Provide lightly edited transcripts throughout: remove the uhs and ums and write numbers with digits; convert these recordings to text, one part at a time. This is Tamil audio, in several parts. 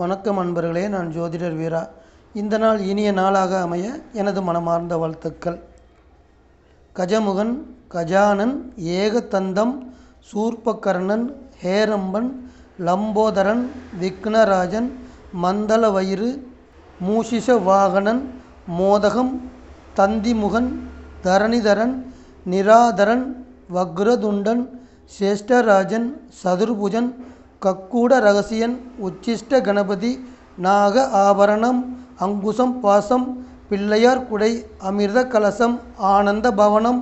வணக்கம் அன்பர்களே, நான் ஜோதிடர் வீரா. இந்த நாள் இனிய நாளாக அமைய எனது மனமார்ந்த வாழ்த்துக்கள். கஜமுகன், கஜானன், ஏகதந்தம், சூர்பகர்ணன், ஹேரம்பன், லம்போதரன், விக்னராஜன், மந்தளவயிறு, மூஷிஷ வாகனன், மோதகம், தந்திமுகன், தரணிதரன், நிராதரன், வக்ரதுண்டன், சேஷ்டராஜன், சதுர்புஜன், கக்கூட ரகசியன், உச்சிஷ்ட கணபதி, நாக ஆபரணம், அங்குசம் பாசம், பிள்ளையார் குடை, அமிர்த கலசம், ஆனந்த பவனம்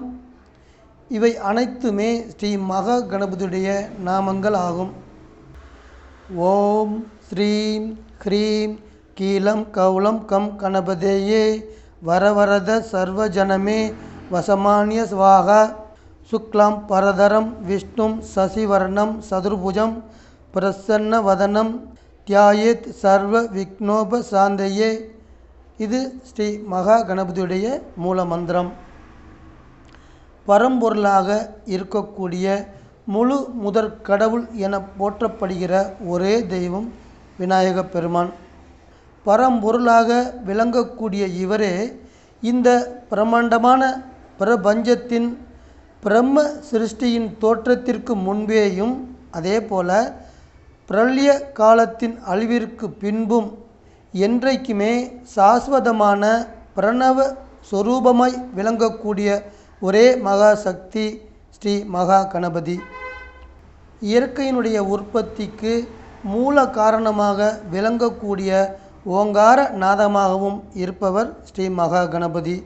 இவை அனைத்துமே ஸ்ரீ மகா கணபதியுடைய நாமங்கள் ஆகும். ஓம் ஸ்ரீம் ஹ்ரீம் கீலம் கௌலம் கம் கணபதேயே வரவரத சர்வஜனமே வசமானிய ஸ்வாகா. சுக்லாம் பரதரம் விஷ்ணும் சசிவர்ணம் சதுர்புஜம் பிரசன்ன வதனம் தியாயேத் சர்வ விக்னோப சாந்தையே. இது ஸ்ரீ மகா கணபதியுடைய மூல மந்திரம். பரம்பொருளாக இருக்கக்கூடிய முழு முதற் கடவுள் என போற்றப்படுகிற ஒரே தெய்வம் விநாயக பெருமான். பரம்பொருளாக விளங்கக்கூடிய இவரே இந்த பிரம்மாண்டமான பிரபஞ்சத்தின் பிரம்ம சிருஷ்டியின் தோற்றத்திற்கு முன்பேயும், அதே போல பிரளய காலத்தின் அழிவிற்கு பின்பும் என்றைக்குமே சாஸ்வதமான பிரணவ சொரூபமாய் விளங்கக்கூடிய ஒரே மகா சக்தி ஸ்ரீ மகா கணபதி. இயற்கையினுடைய உற்பத்திக்கு மூல காரணமாக விளங்கக்கூடிய ஓங்கார நாதமாகவும் இருப்பவர் ஸ்ரீ மகா கணபதி.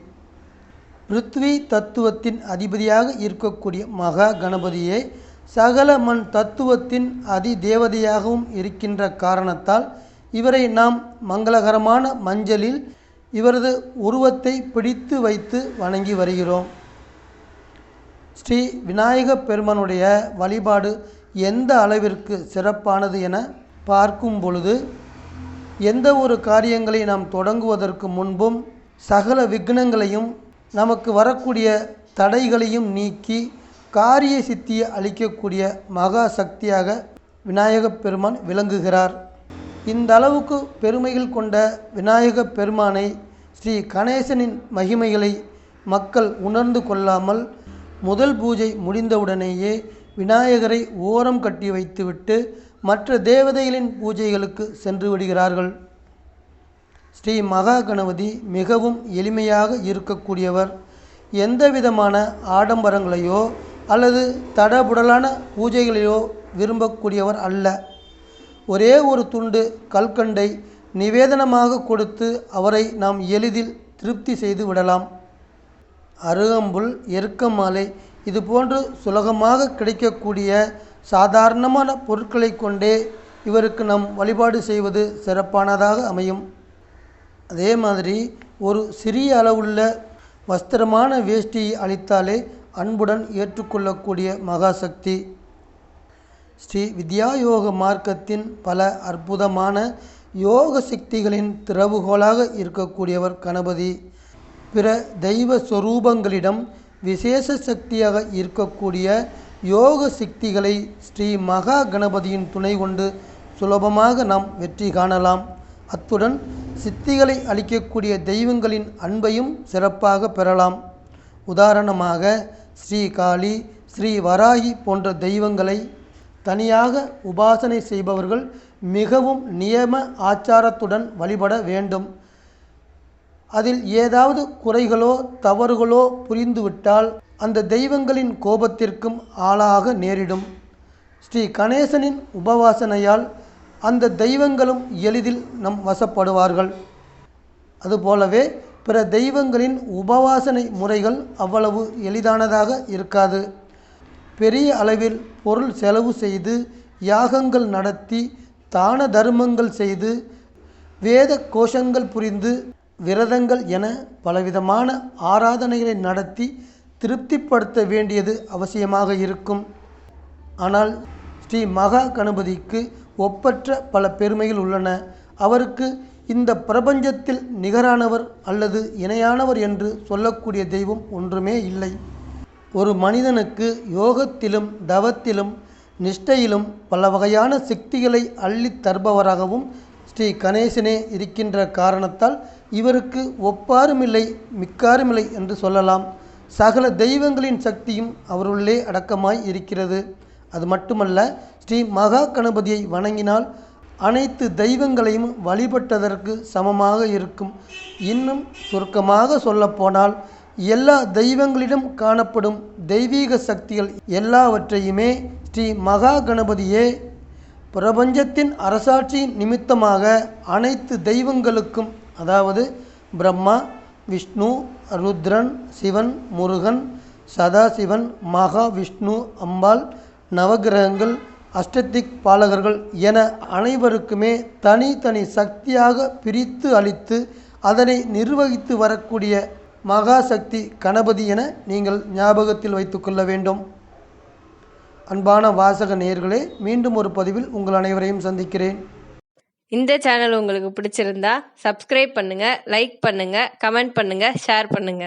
பிருத்வி தத்துவத்தின் அதிபதியாக இருக்கக்கூடிய மகா கணபதியே சகல மண் தத்துவத்தின் அதி தேவதையாகவும் இருக்கின்ற காரணத்தால் இவரை நாம் மங்களகரமான மஞ்சளில் இவரது உருவத்தை பிடித்து வைத்து வணங்கி வருகிறோம். ஸ்ரீ விநாயக பெருமானுடைய வழிபாடு எந்த அளவிற்கு சிறப்பானது என பார்க்கும் பொழுது, எந்த ஒரு காரியங்களை நாம் தொடங்குவதற்கு முன்பும் சகல விக்னங்களையும் நமக்கு வரக்கூடிய தடைகளையும் நீக்கி காரிய சித்தியை அளிக்கக்கூடிய மகா சக்தியாக விநாயக பெருமான் விளங்குகிறார். இந்த அளவுக்கு பெருமைகள் கொண்ட விநாயக பெருமானை, ஸ்ரீ கணேசனின் மகிமைகளை மக்கள் உணர்ந்து கொள்ளாமல் முதல் பூஜை முடிந்தவுடனேயே விநாயகரை ஓரம் கட்டி வைத்துவிட்டு மற்ற தேவதைகளின் பூஜைகளுக்கு சென்று விடுகிறார்கள். ஸ்ரீ மகா கணபதி மிகவும் எளிமையாக இருக்கக்கூடியவர். எந்த விதமான ஆடம்பரங்களையோ அல்லது தடபுடலான பூஜைகளையோ விரும்பக்கூடியவர் அல்ல. ஒரே ஒரு துண்டு கல்கண்டை நிவேதனமாக கொடுத்து அவரை நாம் எளிதில் திருப்தி செய்து விடலாம். அருகம்புல், எருக்கமாலை இது போன்று சுலகமாக கிடைக்கக்கூடிய சாதாரணமான பொருட்களை கொண்டே இவருக்கு நாம் வழிபாடு செய்வது சிறப்பானதாக அமையும். அதே மாதிரி ஒரு சிறிய அளவுள்ள வஸ்திரமான வேஷ்டியை அளித்தாலே அன்புடன் ஏற்றுக்கொள்ளக்கூடிய மகாசக்தி. ஸ்ரீ வித்யாயோக மார்க்கத்தின் பல அற்புதமான யோக சக்திகளின் திறவுகோலாக இருக்கக்கூடியவர் கணபதி. பிற தெய்வ சொரூபங்களிடம் விசேஷ சக்தியாக இருக்கக்கூடிய யோக சக்திகளை ஸ்ரீ மகா கணபதியின் துணை கொண்டு சுலபமாக நாம் வெற்றி காணலாம். அத்துடன் சித்திகளை அளிக்கக்கூடிய தெய்வங்களின் அன்பையும் சிறப்பாக பெறலாம். உதாரணமாக ஸ்ரீ காளி, ஸ்ரீ வராகி போன்ற தெய்வங்களை தனியாக உபாசனை செய்பவர்கள் மிகவும் நியம ஆச்சாரத்துடன் வழிபட வேண்டும். அதில் ஏதாவது குறைகளோ தவறுகளோ புரிந்துவிட்டால் அந்த தெய்வங்களின் கோபத்திற்கும் ஆளாக நேரிடும். ஸ்ரீ கணேசனின் உபவாசனையால் அந்த தெய்வங்களும் எளிதில் நம் வசப்படுவார்கள். அதுபோலவே பிற தெய்வங்களின் உபவாசனை முறைகள் அவ்வளவு எளிதானதாக இருக்காது. பெரிய அளவில் பொருள் செலவு செய்து யாகங்கள் நடத்தி தான தர்மங்கள் செய்து வேத கோஷங்கள் புரிந்து விரதங்கள் என பலவிதமான ஆராதனைகளை நடத்தி திருப்திப்படுத்த வேண்டியது அவசியமாக இருக்கும். ஆனால் ஸ்ரீ மகா கணபதிக்கு ஒப்பற்ற பல பெருமைகள் உள்ளன. அவருக்கு இந்த பிரபஞ்சத்தில் நிகரானவர் அல்லது இணையானவர் என்று சொல்லக்கூடிய தெய்வம் ஒன்றுமே இல்லை. ஒரு மனிதனுக்கு யோகத்திலும் தவத்திலும் நிஷ்டையிலும் பல வகையான சக்திகளை அள்ளித் தருபவராகவும் ஸ்ரீ கணேசனே இருக்கின்ற காரணத்தால் இவருக்கு ஒப்பாருமில்லை மிக்காருமில்லை என்று சொல்லலாம். சகல தெய்வங்களின் சக்தியும் அவருள்ளே அடக்கமாய் இருக்கிறது. அது மட்டுமல்ல, ஸ்ரீ மகா கணபதியை வணங்கினால் அனைத்து தெய்வங்களையும் வழிபட்டதற்கு சமமாக இருக்கும். இன்னும் சுருக்கமாக சொல்லப்போனால் எல்லா தெய்வங்களிடம் காணப்படும் தெய்வீக சக்திகள் எல்லாவற்றையுமே ஸ்ரீ மகா கணபதியே பிரபஞ்சத்தின் அரசாட்சி நிமித்தமாக அனைத்து தெய்வங்களுக்கும், அதாவது பிரம்மா, விஷ்ணு, ருத்ரன், சிவன், முருகன், சதாசிவன், மகாவிஷ்ணு, அம்பாள், நவகிரகங்கள், அஷ்டதிக் பாலகர்கள் என அனைவருக்குமே தனித்தனி சக்தியாக பிரித்து அளித்து அதனை நிர்வகித்து வரக்கூடிய மகாசக்தி கணபதி என நீங்கள் ஞாபகத்தில் வைத்துக்கொள்ள வேண்டும். அன்பான வாசக நேயர்களே, மீண்டும் ஒரு பதிவில் உங்கள் அனைவரையும் சந்திக்கிறேன். இந்த சேனல் உங்களுக்கு பிடிச்சிருந்தா சப்ஸ்கிரைப் பண்ணுங்க, லைக் பண்ணுங்க, கமெண்ட் பண்ணுங்க, ஷேர் பண்ணுங்க.